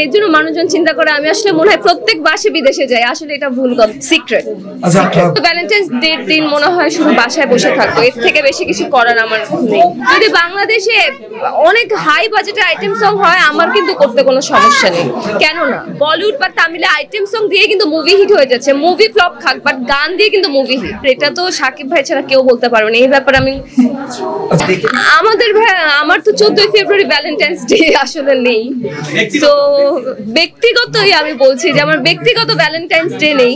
এর জন্য মানুষজন চিন্তা করে আমি আসলে মনে হয় প্রত্যেক মাসে বিদেশে যাই, আসলে এটা ভুল কথা, সিক্রেট। তো ভ্যালেন্টাইন্স ডে দিন মনে হয় শুধু বাসায় বসে থাকবো, এর থেকে বেশি কিছু করার আমার নেই। যদি বাংলাদেশে অনেক হাই বাজেটের আইটেম সং হয় আমার কিন্তু করতে কোনো সমস্যা নেই, কেন না? বলিউড বা তামিলে আইটেম সং দিয়ে কিন্তু মুভি হিট হয়ে যাচ্ছে, মুভি ফ্লপ খাক বাট গান দিয়ে কিন্তু মুভি হিট। এটা তো সাকিব ভাই ছাড়া কেউ বলতে পারবে না। এই ব্যাপারে আমি আমার তো 14ই ফেব্রুয়ারি ভ্যালেন্টাইন্স ডে আসলে নেই, তো ব্যক্তিগতই আমি বলছি যে আমার ব্যক্তিগত ভ্যালেন্টাইন্স ডে নেই।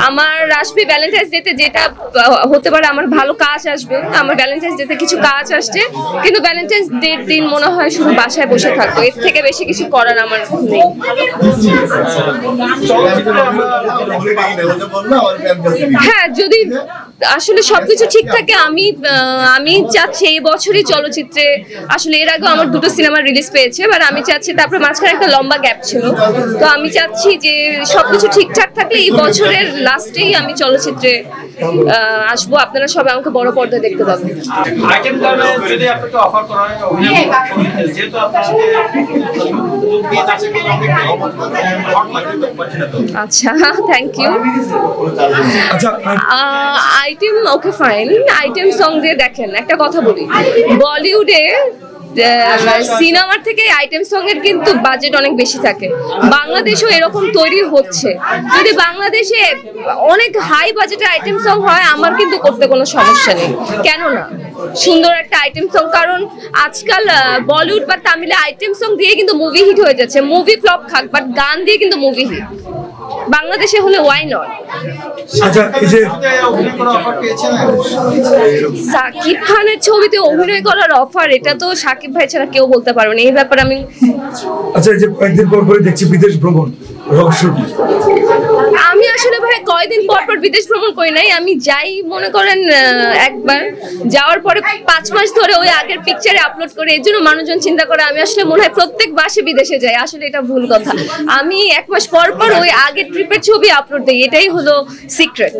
আমার আসবে ভ্যালেন্টাইন্স ডেতে যেটা হতে পারে আমার ভালো কাজ আসবে, আমার ভ্যালেন্টাইন্স ডেতে কিছু কাজ আসছে, কিন্তু ভ্যালেন্টাইন্স ডে দিন মনে হয় শুধু বাসায় বসে থাকবো, এর থেকে বেশি কিছু করার আমার নেই। হ্যাঁ, যদি আসলে সবকিছু ঠিক থাকে আমি চাচ্ছি এই বছরই চলচ্চিত্রে, আসলে এর আগে আমার দুটো সিনেমা রিলিজ পেয়েছে, বাট আমি চাচ্ছি, তারপরে মাঝখানে একটা লম্বা গ্যাপ ছিল, তো আমি চাচ্ছি যে সবকিছু ঠিকঠাক থাকলে এই বছরের লাস্টেই আমি চলচ্চিত্রে আসবো, আপনারা সবাই আমাকে বড় পর্দায় দেখতে পাবেন। আচ্ছা, thank you. Item okay fine, item song দিয়ে দেখেন একটা কথা বলি, বলিউডে সিনেমার থেকে আইটেম সং এর কিন্তু বাজেট অনেক বেশি থাকে, বাংলাদেশেও এরকম তৈরি হচ্ছে। যদি বাংলাদেশে অনেক হাই বাজেটের আইটেম সং হয় আমার কিন্তু করতে কোনো সমস্যা নেই, কেন না? সুন্দর একটা আইটেম সং, কারণ আজকাল বলিউড বা তামিলে আইটেম সং দিয়ে কিন্তু মুভি হিট হয়ে যাচ্ছে, মুভি ফ্লপ খাক বাট গান দিয়ে কিন্তু মুভি হিট। বাংলাদেশে হলে ওয়াই নট? সাকিব খানের ছবিতে অভিনয় করার অফার, এটা তো সাকিব ভাই ছাড়া কেউ বলতে পারবে না। এই ব্যাপারে আমি কয়েকদিন পর পরে দেখছি বিদেশ ভ্রমণ, আমি আসলে ভাই কয়দিন পর পর বিদেশ ভ্রমণ করি নাই, আমি যাই মনে করেন একবার, যাওয়ার পরে 5 মাস ধরে ওই আগের পিকচারে আপলোড করে, এর জন্য মানুষজন চিন্তা করে আমি আসলে মনে হয় প্রত্যেক মাসে বিদেশে যাই, আসলে এটা ভুল কথা। আমি 1 মাস পর পর ওই আগের ট্রিপের ছবি আপলোড দিই, এটাই হলো সিক্রেট।